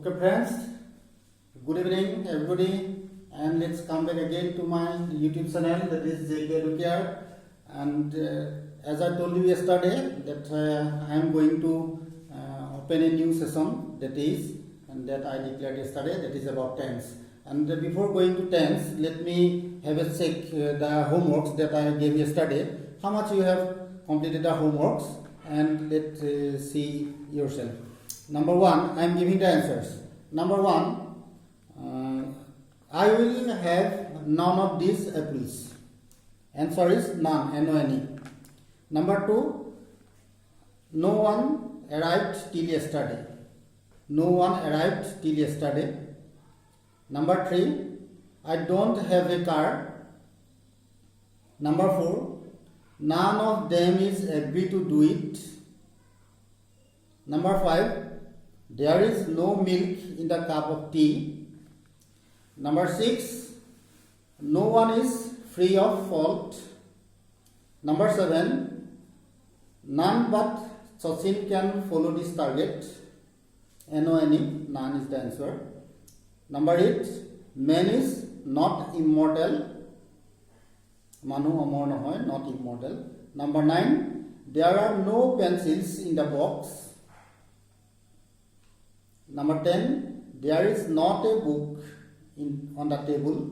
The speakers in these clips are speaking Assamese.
Okay, friends, good evening, everybody, and let's come back again to my YouTube channel, that is JK Educare. And as I told you yesterday, that I am going to open a new session, that is, and that I declared yesterday, that is about tense. And before going to tense, let me have a check the homeworks that I gave yesterday. How much you have completed the homeworks, and let's see yourself. Number one, I am giving the answers. Number one, I will have none of these apples. Answer is none, N-O-N-E. Number two, no one arrived till yesterday. No one arrived till yesterday. Number three, I don't have a car. Number four, none of them is agree to do it. Number five, there is no milk in the cup of tea. Number six, no one is free of fault. Number seven, none but Sachin can follow this target. N-O-N-E, none is the answer. Number eight, man is not immortal. Manu amor nohoy, not immortal. Number nine, there are no pencils in the box. Number 10, there is not a book on the table.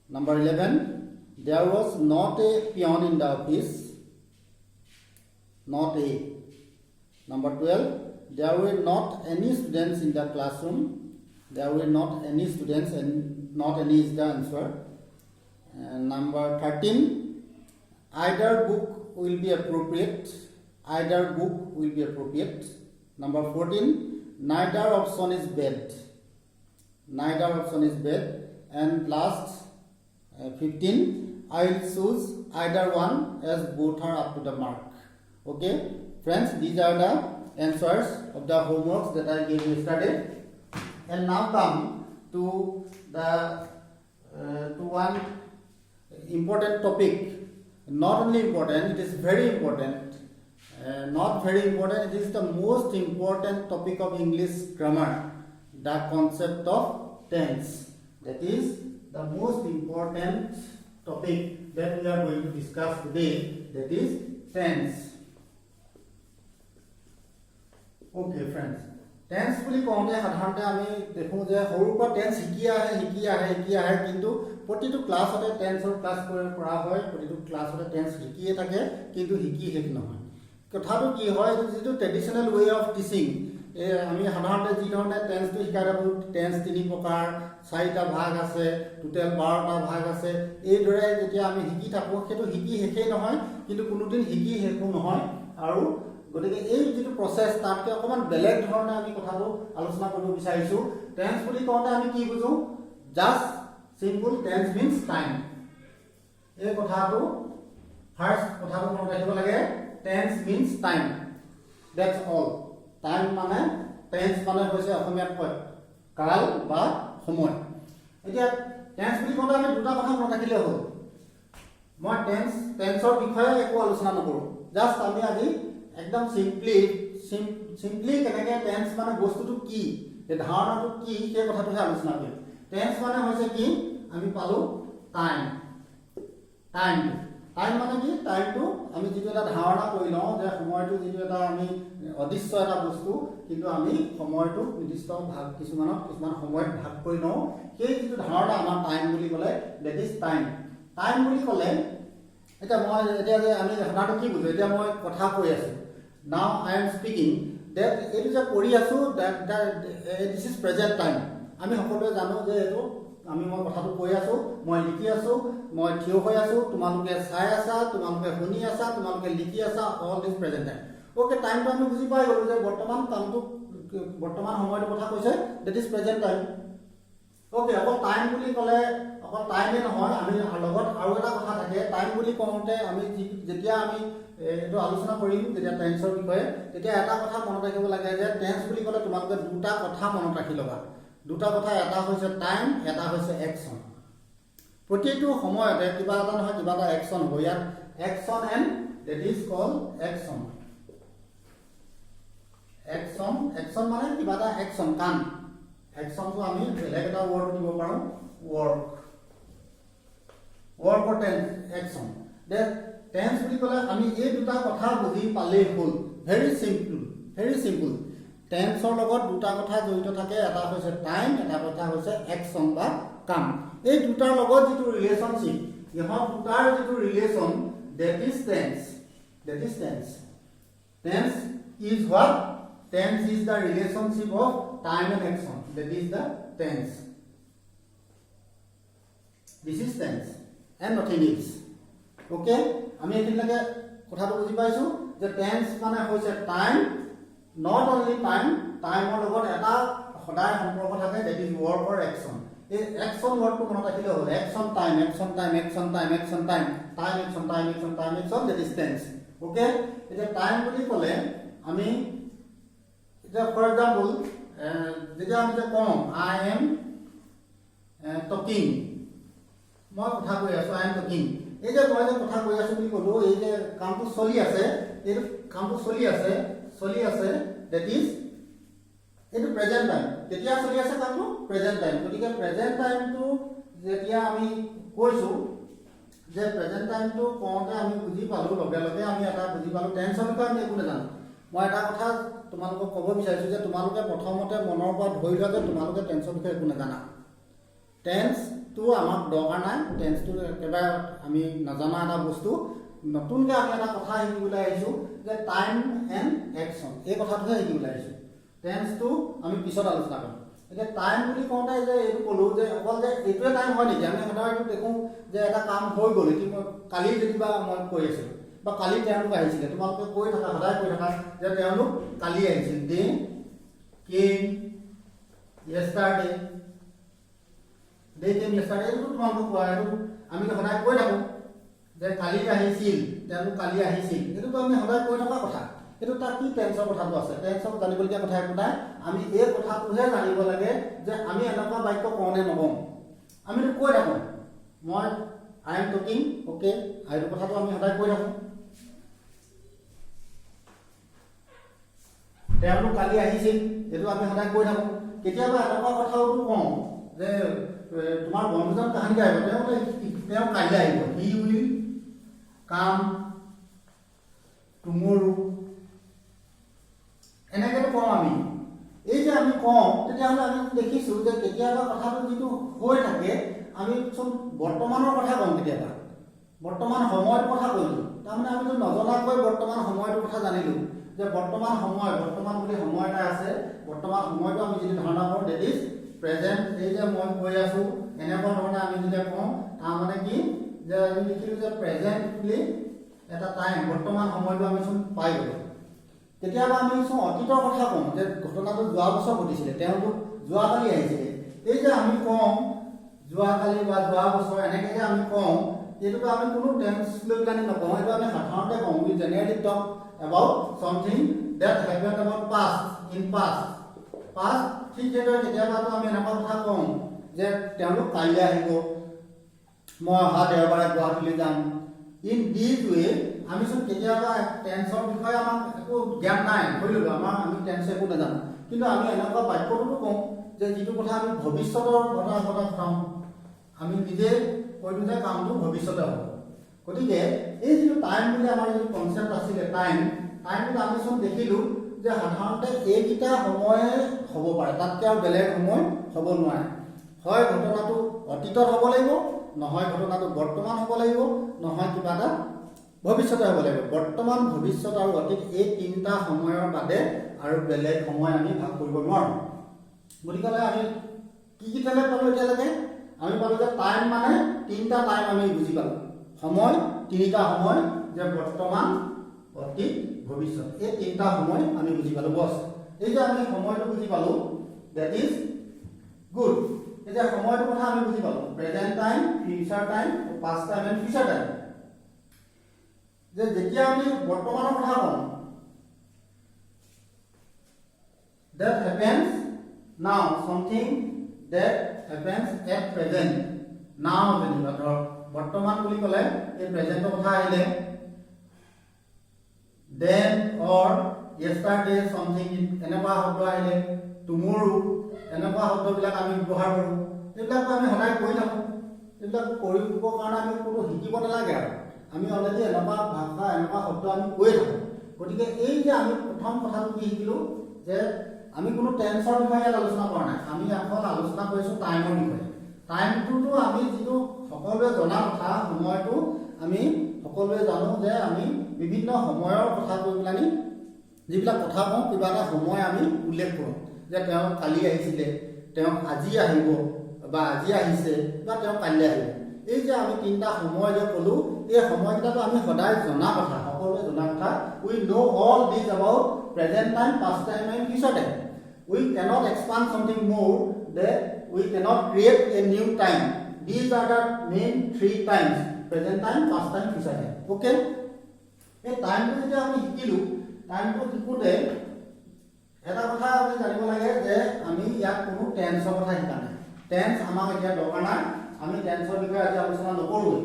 Number 11, there was not a peon in the office. Not a. Number 12, there were not any students in the classroom. There were not any students, and not any is the answer. And number 13, either book will be appropriate. Either book will be appropriate. Number 14, neither option is bad. Neither option is bad. And last 15, I will choose either one as both are up to the mark. Okay, friends, these are the answers of the homeworks that I gave yesterday. And now come to the to one important topic. Not only important, it is very important. Not very important, it is the most important topic of English grammar, the concept of tense. That is the most important topic that we are going to discuss today, that is tense. Okay, friends. Tense বুলি কওঁতে সাধাৰণতে আমি দেখোঁ যে সৰুৰ পৰা টেন্স শিকি আহে কিন্তু প্ৰতিটো ক্লাছতে টেন্সৰ ক্লাছ কৰা হয়, প্ৰতিটো ক্লাছতে টেন্স শিকিয়ে থাকে কিন্তু শিকি শেষ নহয়। কথাটো কি হয়, যিটো ট্ৰেডিশ্যনেল ৱে অফ টিচিং, আমি সাধাৰণতে যি ধৰণে টেন্সটো শিকাই থাকোঁ, টেন্স 3 প্ৰকাৰ, 4টা ভাগ আছে, টোটেল 12টা ভাগ আছে, এইদৰে যেতিয়া আমি শিকি থাকোঁ সেইটো শিকি শেষেই নহয় কিন্তু কোনোদিন শিকি শেষো নহয়। আৰু গতিকে এই যিটো প্ৰচেছ তাতকৈ অকণমান বেলেগ ধৰণে আমি কথাটো আলোচনা কৰিব বিচাৰিছোঁ। টেন্স বুলি কওঁতে আমি কি বুজোঁ? Just simple tense means time. এই কথাটো ফাৰ্ষ্ট কথাটো মনত ৰাখিব লাগে, tense means time, that's all. Time মানে টেন্স মানে হৈছে অসমীয়াত কয় কাল বা সময়। এতিয়া টেন্স বুলি কওঁতে আমি দুটা কথা মনত ৰাখিলে হ'ল। মই টেন্সৰ বিষয়ে একো আলোচনা নকৰোঁ, জাষ্ট আমি আজি একদম চিম্পলি কেনেকৈ টেন্স মানে বস্তুটো কি, এই ধাৰণাটো কি, সেই কথাটোহে আলোচনা কৰিম। টেন্স মানে হৈছে কি, আমি পালোঁ টাইম মানে কি, টাইমটো আমি যিটো এটা ধাৰণা কৰি লওঁ যে সময়টো যিটো এটা আমি অদৃশ্য এটা বস্তু, কিন্তু আমি সময়টো নিৰ্দিষ্ট ভাগ কিছুমান সময়ত ভাগ কৰি লওঁ, সেই যিটো ধাৰণা আমাৰ টাইম বুলি ক'লে, ডেট ইজ টাইম। টাইম বুলি ক'লে এতিয়া যে আমি সাধাৰণতে কি বুজোঁ, এতিয়া মই কথা কৈ আছোঁ, now I am speaking, date এইটো যে কৰি আছোঁ, দিছ ইজ প্ৰেজেণ্ট টাইম। আমি সকলোৱে জানো যে এইটো মই কথাটো কৈ আছোঁ, মই লিখি আছোঁ, মই থিয় হৈ আছোঁ, তোমালোকে চাই আছা, তোমালোকে শুনি আছা, তোমালোকে লিখি আছা, অল দিছ প্ৰেজেণ্ট টাইম। অ'কে, টাইমটো আমি বুজি পাই গ'লোঁ যে বৰ্তমান সময়টোৰ কথা কৈছে, that is present time. Okay, অকল টাইম বুলি ক'লে অকল টাইমেই নহয়, আমি লগত আৰু এটা কথা থাকে। টাইম বুলি কওঁতে আমি যেতিয়া আমি এইটো আলোচনা কৰিম যেতিয়া টেন্সৰ বিষয়ে, তেতিয়া এটা কথা মনত ৰাখিব লাগে যে টেন্স বুলি ক'লে তোমালোকে দুটা কথা মনত ৰাখি ল'বা। দুটা কথা, এটা হৈছে টাইম, এটা হৈছে একশ্যন। প্ৰতিটো সময়তে কিবা এটা নহয় কিবা এটা একশ্যন হ'ব। ইয়াত action and that is called action. Action মানে কিবা এটা একশন কাম একশনটো আমি বেলেগ এটা ৱৰ্ড দিব পাৰোঁ ৱৰ্ক ৱৰ্কৰ টেন্স একশন দে টেন্স বুলি ক'লে আমি এই দুটা কথা বুজি পালেই হ'ল ভেৰি চিম্পল টেন্সৰ লগত দুটা কথা জড়িত থাকে এটা হৈছে টাইম এটা কথা হৈছে একশন বা কাম এই দুটাৰ লগত যিটো ৰিলেশ্যনশ্বিপ ইহঁত দুটাৰ যিটো relation that is tense tense is what tense is the relationship of time and action that is the tense this is tense and nothing else okay আমি এতিয়ালৈকে কথাটো বুজি পাইছো যে টেন্স মানে হৈছে টাইম not only time টাইমৰ লগত এটা সদায় সম্পৰ্ক থাকে that is work or action এই action wordটো মনত ৰাখিলে হ'ল action time that is tense okay এটা টাইম বুলি ক'লে আমি এটা ফৰ এক্সাম্পল যেতিয়া আমি যে কওঁ I am talking মই কথা কৈ আছো I am talking এই যে মই যে কথা কৈ আছো বুলি ক'লো এই যে কামটো চলি আছে এই কামটো চলি আছে that is এইটো প্ৰেজেন্ট টাইম কেতিয়া চলি আছে কামটো প্ৰেজেন্ট টাইম গতিকে প্ৰেজেন্ট টাইমটো যেতিয়া আমি কৈছো যে প্ৰেজেন্ট টাইমটো কওঁতে আমি বুজি পালো লগে লগে আমি এটা বুজি পালো টেন্সৰ বিষয়ে আমি একো নাজানো মই এটা কথা তোমালোকক ক'ব বিচাৰিছো যে তোমালোকে প্ৰথমতে মনৰ পৰা ধৰি লোৱা যে তোমালোকে টেন্সৰ বিষয়ে একো নাজানা টেন্সটো আমাক দৰকাৰ নাই টেন্সটো একেবাৰে আমি নাজানা এটা বস্তু নতুনকৈ আমি এটা কথা শিকিবলৈ আহিছোঁ যে টাইম এণ্ড একশ্যন এই কথাটোহে শিকিবলৈ আহিছোঁ টেন্সটো আমি পিছত আলোচনা কৰিম এতিয়া টাইম বুলি কওঁতে যে এইটো ক'লোঁ যে অকল যে এইটোৱে টাইম হয় নেকি আমি সদায় দেখোঁ যে এটা কাম হৈ গ'ল এতিয়া মই কালি যেনিবা মই কৈ আছিলোঁ বা কালি তেওঁলোক আহিছিলে তোমালোকে কৈ থাকা সদায় কৈ থাকা যে তেওঁলোক কালি আহিছিল দে কেম য়েষ্টাৰডে এইটো তোমালোকক কোৱা এইটো আমি সদায় কৈ থাকোঁ যে কালি আহিছিল তেওঁলোক কালি আহিছিল এইটোতো আমি সদায় কৈ থকা কথা এইটো তাৰ কি টেন্সৰ কথাটো আছে টেন্সৰ জানিবলগীয়া কথা একো নাই আমি এই কথাটোহে জানিব লাগে যে আমি এনেকুৱা বাক্য কওঁ নে নকওঁ আমিতো কৈ থাকোঁ মই I am talking okay এইটো কথাটো আমি সদায় কৈ থাকোঁ তেওঁলোক কালি আহিছিল এইটো আমি সদায় কৈ থাকোঁ কেতিয়াবা এনেকুৱা কথাও কওঁ যে তোমাৰ বন্ধুজন কাহানিকে আহিব তেওঁ কাইলৈ আহিব he will come tomorrow এনেকৈ কওঁ আমি এই যে আমি কওঁ তেতিয়াহ'লে আমি দেখিছোঁ যে কেতিয়াবা কথাটো যিটো হৈ থাকে আমি চোন বৰ্তমানৰ কথা কওঁ কেতিয়াবা বৰ্তমান সময়ৰ কথা কৈছোঁ তাৰমানে আমিতো নজনাকৈ বৰ্তমান সময়টোৰ কথা জানিলোঁ যে বৰ্তমান সময় বৰ্তমান বুলি সময় এটা আছে বৰ্তমান সময়টো আমি যদি ধাৰণা কৰোঁ ডেট ইজ প্ৰেজেণ্ট এই যে মই কৈ আছোঁ এনেকুৱা ধৰণে আমি যেতিয়া কওঁ তাৰমানে কি যে আমি দেখিলোঁ যে প্ৰেজেণ্ট বুলি এটা টাইম বৰ্তমান সময়টো আমি চোন পাই গ'লোঁ কেতিয়াবা আমি চোন অতীতৰ কথা কওঁ যে ঘটনাটো যোৱা বছৰ ঘটিছিলে তেওঁলোক যোৱাকালি আহিছিলে এই যে আমি কওঁ যোৱাকালি বা যোৱা বছৰ এনেকৈ যে আমি কওঁ এইটোতো আমি কোনো টেন্স লৈ পেলাই নকওঁ এইটো আমি সাধাৰণতে কওঁ we generally talk about something that happened about past in past ঠিক সেইদৰে কেতিয়াবাতো আমি এনেকুৱা কথা কওঁ যে তেওঁলোক কাইলৈ আহিব মই অহা দেওবাৰে গুৱাহাটীলৈ যাম ইন দিছ ৱে আমি চোন কেতিয়াবা টেন্সৰ বিষয়ে আমাক একো জ্ঞান নাই ধৰি ল'লোঁ আমি টেন্স একো নাজানো কিন্তু আমি এনেকুৱা বাক্যটোতো কওঁ যে যিটো কথা আমি ভৱিষ্যতৰ কথা চাওঁ আমি নিজে কৈ দিওঁ যে কামটো ভৱিষ্যতে হ'ব গতিকে এই যিটো টাইম বুলি আমাৰ যিটো কনচেপ্ট আছিলে টাইমটো আমি চোন দেখিলোঁ যে সাধাৰণতে এইকেইটা সময়ে হ'ব পাৰে তাতকৈ আৰু বেলেগ সময় হ'ব নোৱাৰে হয় ঘটনাটো অতীতত হ'ব লাগিব নহয় ঘটনাটো বৰ্তমান হ'ব লাগিব নহয় কিবা এটা ভৱিষ্যতে হ'ব লাগিব বৰ্তমান ভৱিষ্যত আৰু অতীত এই তিনিটা সময়ৰ বাদে আৰু বেলেগ সময় আমি ভাগ কৰিব নোৱাৰোঁ গতিকে আমি কি টেলে পালোঁ এতিয়ালৈকে আমি পালোঁ যে টাইম মানে তিনিটা টাইম আমি বুজি পালোঁ সময় তিনিটা সময় যে বৰ্তমান অতীত ভৱিষ্যত এই তিনিটা সময় আমি বুজি পালোঁ বছ এই যে আমি সময়টো বুজি পালোঁ ডেট ইজ গুড এতিয়া সময়টোৰ কথা আমি বুজি পালোঁ present time future time past time and future time যে যেতিয়া আমি বৰ্তমানৰ কথা কওঁ that happens now something that happens at present now যেনিবা ধৰক বৰ্তমান বুলি ক'লে এই প্ৰেজেণ্টৰ কথা আহিলে then or yesterday something এনেকুৱা শব্দ আহিলে tomorrow এনেকুৱা শব্দবিলাক আমি ব্যৱহাৰ কৰোঁ এইবিলাক আমি সদায় কৈ থাকোঁ এইবিলাক কৰিবৰ কাৰণে আমি কোনো শিকিব নালাগে আৰু আমি অলৰেডি এনেকুৱা ভাষা এনেকুৱা শব্দ আমি কৈ থাকোঁ গতিকে এই যে আমি প্ৰথম কথাটো কি শিকিলোঁ যে আমি কোনো টেন্সৰ বিষয়ে আলোচনা কৰা নাই আমি এখন আলোচনা কৰিছোঁ টাইমৰ বিষয়ে টাইমটোতো আমি যিটো সকলোৱে জনা কথা সময়টো আমি সকলোৱে জানো যে আমি বিভিন্ন সময়ৰ কথা কৈ পেলানি যিবিলাক কথা কওঁ কিবা এটা সময় আমি উল্লেখ কৰোঁ যে তেওঁ কালি আহিছিলে তেওঁ আজি আহিব বা আজি আহিছে বা তেওঁ কাইলৈ আহিব এই যে আমি তিনিটা সময় যে ক'লোঁ এই সময়কেইটাতো আমি সদায় জনা কথা সকলোৱে জনা কথা উই know all this about present time past time and future time we cannot expand something more that we cannot create a new time these are the main three times present time past time future time okay এই টাইমটো যেতিয়া আমি শিকিলোঁ টাইমটো শিকোঁতে এটা কথা আমি জানিব লাগে যে আমি ইয়াত কোনো টেন্সৰ কথা শিকা নাই টেন্স আমাক এতিয়া দৰকাৰ নাই আমি টেন্সৰ বিষয়ে আজি আলোচনা নকৰোঁ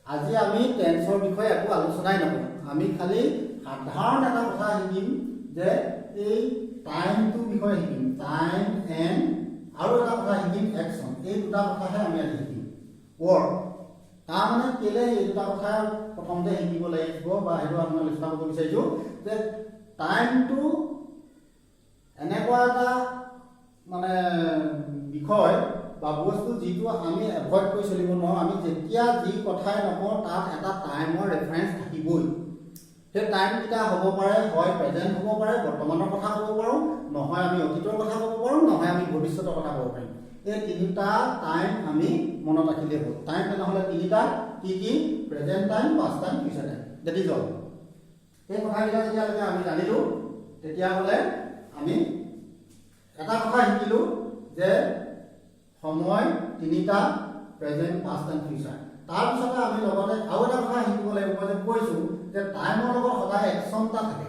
আজি আমি টেন্সৰ বিষয়ে একো আলোচনাই নকৰোঁ আমি খালি সাধাৰণ এটা কথা শিকিম যে এই টাইমটোৰ বিষয়ে শিকিম টাইম এণ্ড আৰু এটা কথা শিকিম একশ্যন এই দুটা কথাহে আমি আজি শিকিম ৱৰ্ক তাৰমানে কেলে এই দুটা কথা প্ৰথমতে শিকিব লাগিব বা সেইটো আমি আলোচনা কৰিব বিচাৰিছোঁ যে টাইমটো এনেকুৱা এটা মানে বিষয় বা বস্তু যিটো আমি এভইড কৰি চলিব নোৱাৰোঁ আমি যেতিয়া যি কথাই নকওঁ তাত এটা টাইমৰ ৰেফাৰেঞ্চ থাকিবই সেই টাইমকেইটা হ'ব পাৰে হয় প্ৰেজেণ্ট হ'ব পাৰে বৰ্তমানৰ কথা ক'ব পাৰোঁ নহয় আমি অতীতৰ কথা ক'ব পাৰোঁ নহয় আমি ভৱিষ্যতৰ কথা ক'ব পাৰিম এই তিনিটা টাইম আমি মনত ৰাখিলেই হ'ল টাইম তেনেহ'লে তিনিটা কি কি present time past time future time that is all এই কথাকেইটা যেতিয়ালৈকে আমি জানিলোঁ তেতিয়াহ'লে আমি এটা কথা শিকিলোঁ যে সময় তিনিটা প্ৰেজেণ্ট পাষ্ট এণ্ড ফিউচাৰ তাৰপিছতে আমি লগতে আৰু এটা কথা শিকিব লাগিব মই যে কৈছোঁ যে টাইমৰ লগত সদায় একশ্যন এটা থাকে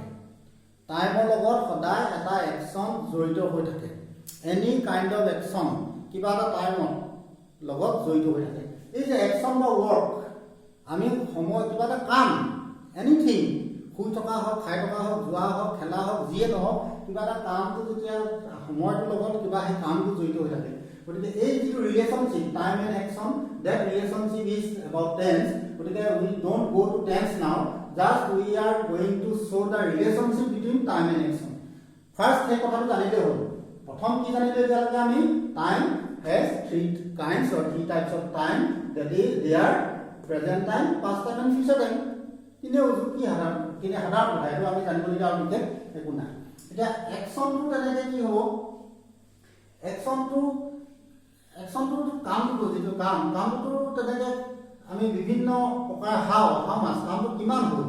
টাইমৰ লগত সদায় এটা একশ্যন জড়িত হৈ থাকে এনি কাইণ্ড অফ একশ্যন কিবা এটা টাইমৰ লগত জড়িত হৈ থাকে এই যে একশ্যন বা ৱৰ্ক আমি সময় কিবা এটা কাম এনিথিং শুই থকা হওক খাই থকা হওক যোৱা হওক খেলা হওক যিয়ে নহওক কিবা এটা কামটো যেতিয়া সময়টোৰ লগত কিবা সেই কামটো জড়িত হৈ থাকে গতিকে এই যিটো relationship time and action that relationship is about tense গতিকে we don't go' to tense now just we are going to show' the relationship between time and action first সেই কথাটো জানিলেই হ'ল প্ৰথম কি জানিলে এতিয়ালৈকে আমি time has three kinds or three types of time that is there present time past time and future time কিন্তু কি সাধাৰণ কথা এইটো আমি জানিবলগীয়া আৰু বিশেষ একো নাই এতিয়া একশ্যনটো তেনেকৈ কি হ'ব একশ্যনটো কামটো যিটো কামটো তেনেকৈ আমি বিভিন্ন প্ৰকাৰ হাও মাছ কামটো কিমান হ'ল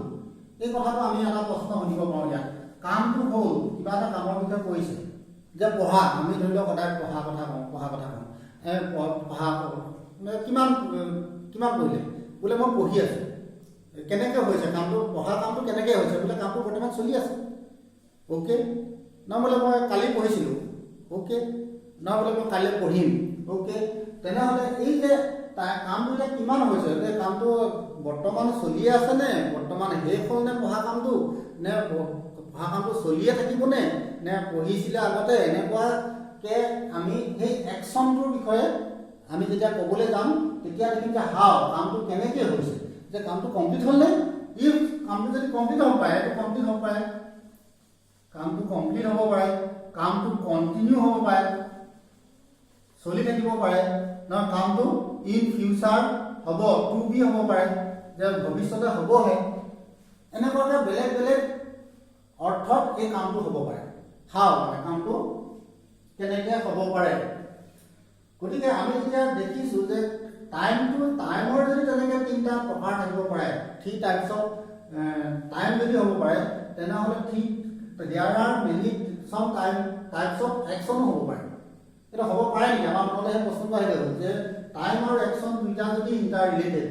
এই কথাটো আমি এটা প্ৰশ্ন সুধিব পাৰোঁ ইয়াত কামটো হ'ল কিবা এটা কামৰ বিষয়ে কৈছে যে পঢ়া আমি ধৰি লওক সদায় পঢ়া কথা কওঁ কিমান পঢ়িলে বোলে মই পঢ়ি আছোঁ কেনেকৈ হৈছে কামটো পঢ়া কামটো কেনেকৈ হৈছে বোলে কামটো বৰ্তমান চলি আছে অ'কে নহয় বোলে মই কালি পঢ়িছিলোঁ অ'কে নহয় বোলে মই কাইলৈ পঢ়িম অ'কে তেনেহ'লে এই যে কামটো এতিয়া কিমান হৈছে যে কামটো বৰ্তমান চলিয়ে আছে নে বৰ্তমান শেষ হ'ল নে পঢ়া কামটো নে পঢ়া কামটো চলিয়ে থাকিবনে নে পঢ়িছিলে আগতে এনেকুৱাকৈ আমি সেই একশ্যনটোৰ বিষয়ে আমি যেতিয়া ক'বলৈ যাম তেতিয়া দেখিম যে কামটো কেনেকৈ হৈছে যে কামটো কমপ্লিট হ'লনে ইফ কামটো যদি কমপ্লিট হ'ব পাৰে এইটো কমপ্লিট হ'ব পাৰে কামটো কমপ্লিট হ'ব পাৰে কামটো কণ্টিনিউ হ'ব পাৰে চলি থাকিব পাৰে নহয় কামটো ইন ফিউচাৰ হ'ব টু বি হ'ব পাৰে যে ভৱিষ্যতে হ'বহে এনেকুৱাকৈ বেলেগ বেলেগ অৰ্থত এই কামটো হ'ব পাৰে মানে কামটো কেনেকৈ হ'ব পাৰে গতিকে আমি যেতিয়া দেখিছোঁ যে টাইমৰ যদি তেনেকৈ তিনিটা প্ৰকাৰ থাকিব পাৰে থ্ৰী টাইপছ অফ টাইম যদি হ'ব পাৰে তেনেহ'লে দেয়াৰ আৰ মেনি চাম টাইপছ অফ একশ্যনো হ'ব পাৰে এটা হ'ব পাৰে নেকি আমাৰ মনলৈ সেই প্ৰশ্নটো আহিলে হ'ল যে টাইম আৰু একশ্যন দুইটা যদি ইণ্টাৰ ৰিলেটেড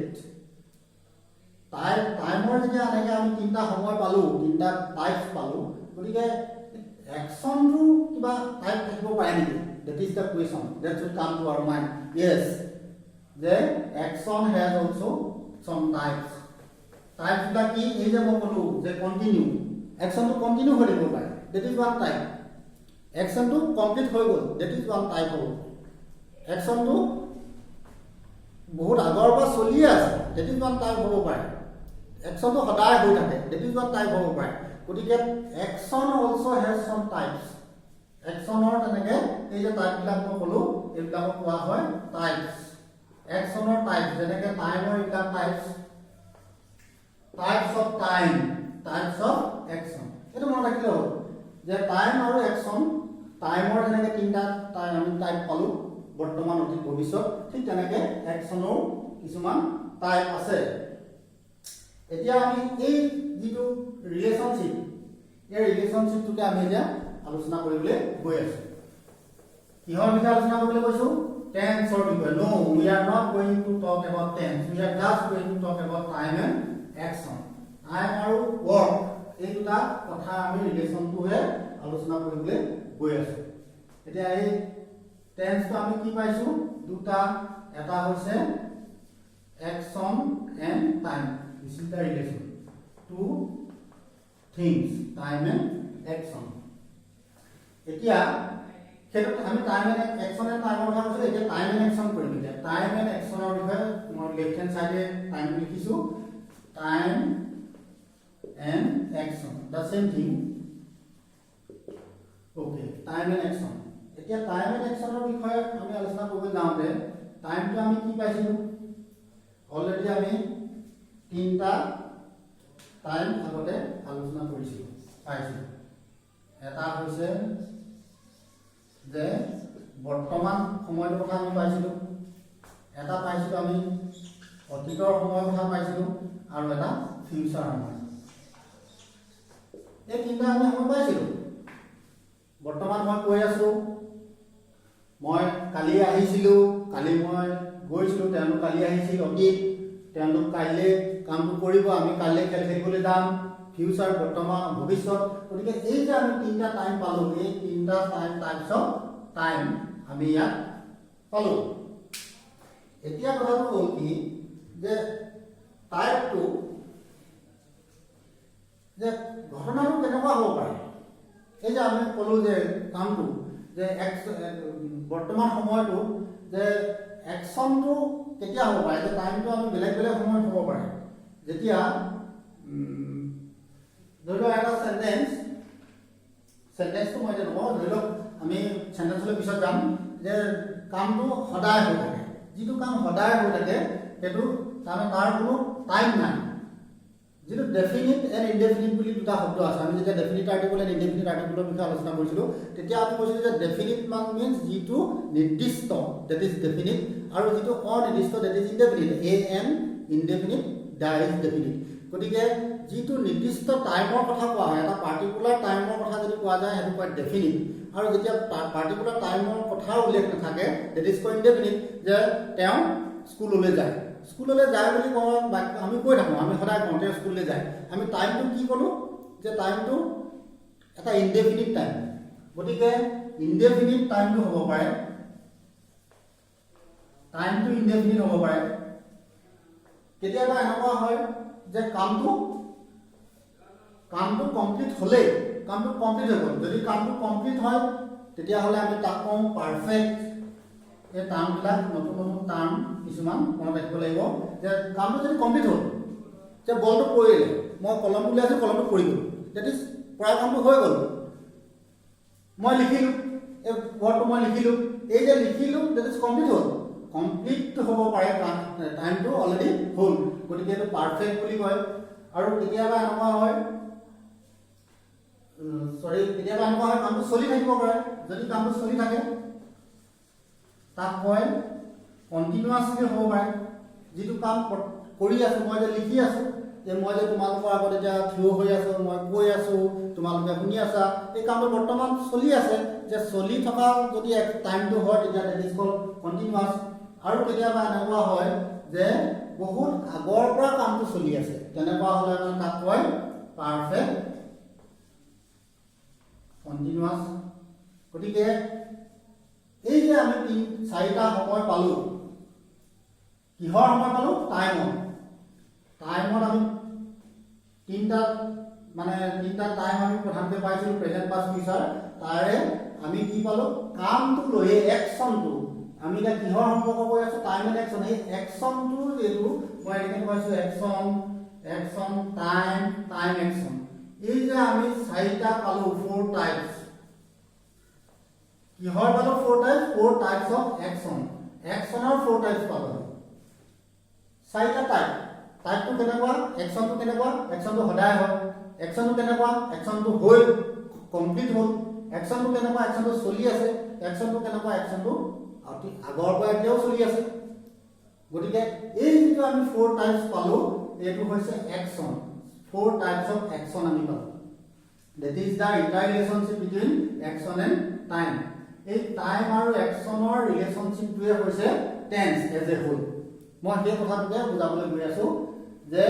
টাইমৰ যেতিয়া এনেকৈ আমি তিনিটা সময় পালোঁ তিনিটা টাইপছ পালোঁ গতিকে একশ্যনটো কিবা টাইপ থাকিব পাৰে নেকি that is the question that should come to our mind yes the action has also some types বিলাক কি এই যে মই ক'লোঁ যে একশনটো কন্টিনিউ হৈ থাকিব পাৰে, that is one type. একশনটো কমপ্লিট হৈ গ'ল, that is one type হ'ব. একশনটো বহুত আগৰ পৰা চলি আছে, that is one type হ'ব পাৰে. একশনটো সদায় হৈ থাকে, that is one type হ'ব পাৰে. গতিকে action also has some types. একশনৰ তেনেকে এই যে টাইপবিলাক মই ক'লো এইবিলাকক কোৱা হয় টাইপছ. একশনৰ টাইপ যেনেকে টাইমৰ এইবিলাক types, types of time, types of action. এইটো মনত ৰাখিলে হ'ল যে টাইম আৰু একশন, টাইমৰ যেনেকে তিনিটা আমি টাইপ পালো বৰ্তমান অতীত ভৱিষ্যত, ঠিক তেনেকে একশনৰ কিছুমান টাইপ আছে. এতিয়া আমি এই যিটো ৰিলেশ্যনশ্বিপ, এই ৰিলেশ্যনশ্বিপটোকে আমি এতিয়া আলোচনা কৰিবলৈ গৈ আছো. কিহৰ বিষয়ে আলোচনা কৰিবলৈ গৈছো? টেন্সৰ বিষয়ে. নো, we are not going to talk about tense. We are just going to talk about time and action. Time আৰু work এই দুটা কথা আমি ৰিলেশ্যনটোহে আলোচনা কৰিবলৈ গৈ আছো. এতিয়া এই টেন্সটো আমি কি পাইছো? দুটা, এটা হৈছে action and time. This is the relation. Two things, time and action. এতিয়া সেইটো আমি টাইম এণ্ড একশন এণ্ড টাইমৰ কথা কৈছোঁ. এতিয়া টাইম এণ্ড একশন কৰিম. এতিয়া টাইম এণ্ড একশনৰ বিষয়ে মই লেফ্ট হেণ্ড চাইডে টাইম লিখিছোঁ. Time and action the same thing. Okay, time and action. এতিয়া টাইম এণ্ড একশনৰ বিষয়ে আমি আলোচনা কৰিব যাওঁতে টাইমটো আমি কি পাইছিলোঁ? অলৰেডি আমি তিনিটা টাইম আগতে আলোচনা কৰিছিলোঁ, পাইছিলোঁ. এটা হৈছে যে বৰ্তমান সময়ৰ কথা আমি পাইছিলোঁ, এটা পাইছিলোঁ আমি অতীতৰ সময়ৰ কথা পাইছিলোঁ, আৰু এটা ফিউচাৰ সময়. এই তিনিটা আমি সময় পাইছিলোঁ. বৰ্তমান মই কৈ আছোঁ, মই কালি আহিছিলোঁ, কালি মই গৈছিলোঁ, তেওঁলোক কালি আহিছিল, অতীত, তেওঁলোক কাইলৈ কামটো কৰিব, আমি কাইলৈ খেল খেলিবলৈ যাম, ফিউচাৰ বৰ্তমান ভৱিষ্যত. গতিকে এই যে আমি তিনিটা টাইম পালোঁ, এই তিনিটা টাইপছ অফ টাইম আমি ইয়াত পালোঁ. এতিয়া কথাটো হ'ল কি যে টাইপটো যে ঘটনাটো কেনেকুৱা হ'ব পাৰে. এই যে আমি ক'লোঁ যে কামটো যে বৰ্তমান সময়টো যে একশ্যনটো কেতিয়া হ'ব পাৰে, যে টাইমটো আমি বেলেগ বেলেগ সময়ত হ'ব পাৰে. যেতিয়া ধৰি লওক এটা চেণ্টেন্সটো মই এতিয়া নকওঁ, ধৰি লওক আমি চেণ্টেন্সলৈ পিছত যাম, যে কামটো সদায় হৈ থাকে. যিটো কাম সদায় হৈ থাকে সেইটো তাৰমানে তাৰ কোনো টাইম নাই. যিটো ডেফিনিট এণ্ড ইনডেফিনিট বুলি দুটা শব্দ আছে. আমি যেতিয়া ডেফিনিট আৰ্টিকল এণ্ড ইনডেফিনিট আৰ্টিকলৰ বিষয়ে আলোচনা কৰিছিলোঁ তেতিয়া আমি কৈছিলোঁ যে ডেফিনিট মিনছ যিটো নিৰ্দিষ্ট, ডেট ইজ ডেফিনিট, আৰু যিটো অনিৰ্দিষ্ট, that is indefinite. A an indefinite, the is definite. গতিকে যিটো নিৰ্দিষ্ট টাইমৰ কথা কোৱা হয়, এটা পাৰ্টিকুলাৰ টাইমৰ কথা যদি কোৱা যায় সেইটো কয় ডেফিনিট. আৰু যেতিয়া পাৰ্টিকুলাৰ টাইমৰ কথা উল্লেখ নাথাকে ডেট ইজ কয় ইনডেফিনিট. যে তেওঁ স্কুললৈ যায়, স্কুললৈ যায় বুলি কওঁ, আমি কৈ থাকোঁ, আমি সদায় কওঁ তেওঁ স্কুললৈ যায়. আমি টাইমটো কি ক'লোঁ যে টাইমটো এটা ইনডেফিনিট টাইম. গতিকে ইনডেফিনিট টাইমটো হ'ব পাৰে, টাইমটো ইনডেফিনিট হ'ব পাৰে. কেতিয়াবা এনেকুৱা হয় যে কামটো কমপ্লিট হ'লেই, কামটো কমপ্লিট হৈ গ'ল. যদি কামটো কমপ্লিট হয় তেতিয়াহ'লে আমি তাক কওঁ পাৰফেক্ট. এই টাৰ্মবিলাক নতুন নতুন টাৰ্ম কিছুমান মনত ৰাখিব লাগিব. যে কামটো যদি কমপ্লিট হ'ল, যে বলটো পৰিলে, মই কলমটো উলিয়াইছোঁ, কলমটো পৰি গ'ল, ডেট ইজ প্ৰায় কামটো হৈ গ'ল. মই লিখিলোঁ, এই ৱৰ্ডটো মই লিখিলোঁ, এই যে লিখিলোঁ ডেট ইজ কমপ্লিট হ'ল. কমপ্লিট হ'ব পাৰে, টাইমটো অলৰেডি হ'ল, গতিকে এইটো পাৰফেক্ট বুলি কয়. আৰু কেতিয়াবা এনেকুৱা হয়, কেতিয়াবা এনেকুৱা হয় কামটো চলি থাকিব পাৰে. যদি কামটো চলি থাকে তাক কয় কণ্টিনিউৱাছলি হ'ব পাৰে. যিটো কাম কৰি আছোঁ, মই যে লিখি আছোঁ, যে মই যে তোমালোকৰ আগত এতিয়া থিয় হৈ আছোঁ, মই কৈ আছোঁ, তোমালোকে শুনি আছা, এই কামটো বৰ্তমান চলি আছে. যে চলি থকা যদি টাইমটো হয় তেতিয়া ডেট ইজ কল্ড কণ্টিনিউৱাছ. আৰু কেতিয়াবা এনেকুৱা হয় যে বহুত আগৰ পৰা কামটো চলি আছে, তেনেকুৱা হ'লে মানে তাক কয় পাৰফেক্ট কণ্টিনিউৱাছ. গতিকে এই যে আমি চাৰিটা সময় পালোঁ, কিহৰ সময় পালোঁ? টাইমত আমি তিনিটা মানে তিনটা টাইম আমি প্ৰধানকৈ পাইছিলো প্ৰেজেন্ট পাষ্ট ফিউচাৰ তাৰে আমি কি পালো কামটো লৈ একচনটো আমি এটা কিহৰ সম্পৰ্ক কৰি আছো টাইম এণ্ড একচন এই একচনটো যেটো মই এখানে কৈছো একচন টাইম একচন এই যে আমি চাৰিটা পালো ফ'ৰ টাইপস কিহৰ পালো ফ'ৰ টাইপস অফ একচনৰ ফ'ৰ টাইপস পালো চাৰিটা টাইপটো কেনেকুৱা একচনটো সদায় হয় একচনটো কেনেকুৱা একচনটো হৈ কমপ্লিট হ'ল একচনটো কেনেকুৱা একচনটো চলি আছে একচনটো কেনেকুৱা একচনটো আগৰ পৰা এতিয়াও চলি আছে গতিকে এই যেটো আমি ফ'ৰ টাইপস পালো এটো হৈছে action four types of action আমি পালো that is the interrelationship between action and time এই টাইম আৰু একচনৰ ৰিলেশনশিপটোৱে হৈছে টেন্স এজ এ হোল মই এই কথাটোকে বুজাবলৈ গৈ আছো যে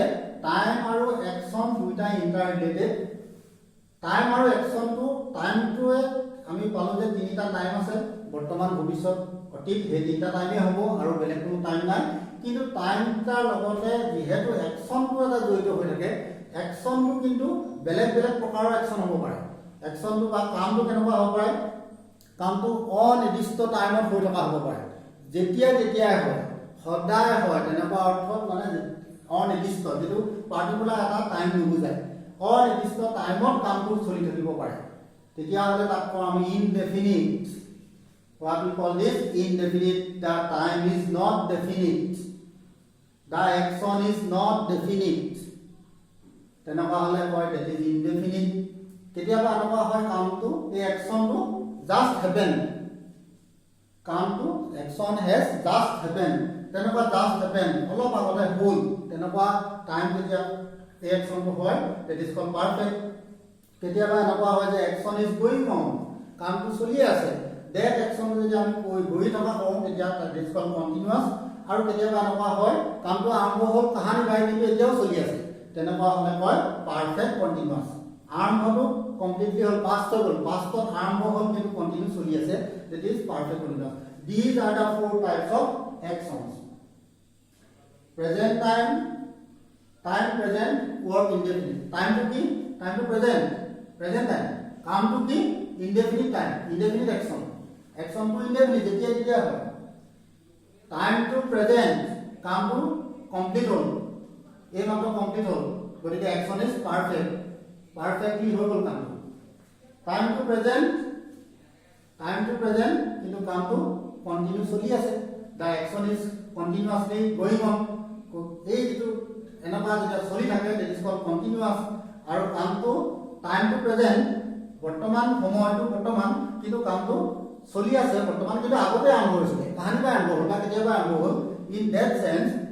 টাইম আৰু একচন দুইটা ইন্টাৰৰিলেটেড টাইম আৰু একচনটো টাইমটোৱে আমি পালো যে তিনিটা টাইম আছে বৰ্তমান ভৱিষ্যত অতীত এই তিনিটা টাইমে হ'ব আৰু বেলেগ কোনো টাইম নাই কিন্তু টাইমটাৰ লগতে যেহেতু একচনটো এটা জড়িত হৈ থাকে একচনটো কিন্তু বেলেগ প্ৰকাৰৰ একচন হ'ব পাৰে একচনটো বা কামটো কেনেকুৱা হ'ব পাৰে কামটো অনিৰ্দিষ্ট টাইমত হৈ থকা হ'ব পাৰে যেতিয়া হয় সদায় হয় তেনেকুৱা অৰ্থত মানে অনিৰ্দিষ্ট যেটো পাৰ্টিকুলাৰ এটা টাইম নুবুজায় অনিৰ্দিষ্ট টাইমত কামটো চলি থাকিব পাৰে তেতিয়া হলে তাক কওঁ আমি indefinite what we call this indefinite the time is not definite the action is not definite তেনেকুৱা হলে কয় that is indefinite কেতিয়াবা এনেকুৱা হয় কামটো এই একচনটো just happen কামটো action has just happen তেনেকুৱা just happen অলপ আগতে হ'ল তেনেকুৱা টাইম যেতিয়া এই একচনটো হয় that is called perfect কেতিয়াবা এনেকুৱা হয় যে action is going on কামটো চলি আছে that action যদি আমি গৈ থকা কওঁ তেতিয়া that is called continuous আৰু কেতিয়াবা এনেকুৱা হয় কামটো আৰম্ভ হ'ল কাহানি বাই কিন্তু এতিয়াও চলি আছে তেনেকুৱা হলে কয় perfect continuous আৰম্ভটো কমপ্লিটলি হ'ল পাষ্ট হ'ল পাষ্টত আৰম্ভ হ'ল কিন্তু কন্টিনিউ চলি আছে that is perfect continuous these are the four types of actions present time present work indefinite time to be time to present time কাম to be indefinite time indefinite action to indefinite যেতিয়া হয় time to present কাম to complete হ'ল এই মাত্ৰ complete হ'ল গতিকে action is perfectly হৈ গ'ল কামটো time to present কিন্তু কামটো কন্টিনিউ চলি আছে the action is continuously going on এই যেটো এনেকুৱা যেতিয়া চলি থাকে that is called continuous আৰু কামটো time to present বৰ্তমান সময়টো বৰ্তমান কিন্তু কামটো চলি আছে বৰ্তমান কিন্তু আগতে আৰম্ভ হৈছিল কাহানি বা আৰম্ভ হ'ল বা কেতিয়াবা আৰম্ভ হ'ল in that sense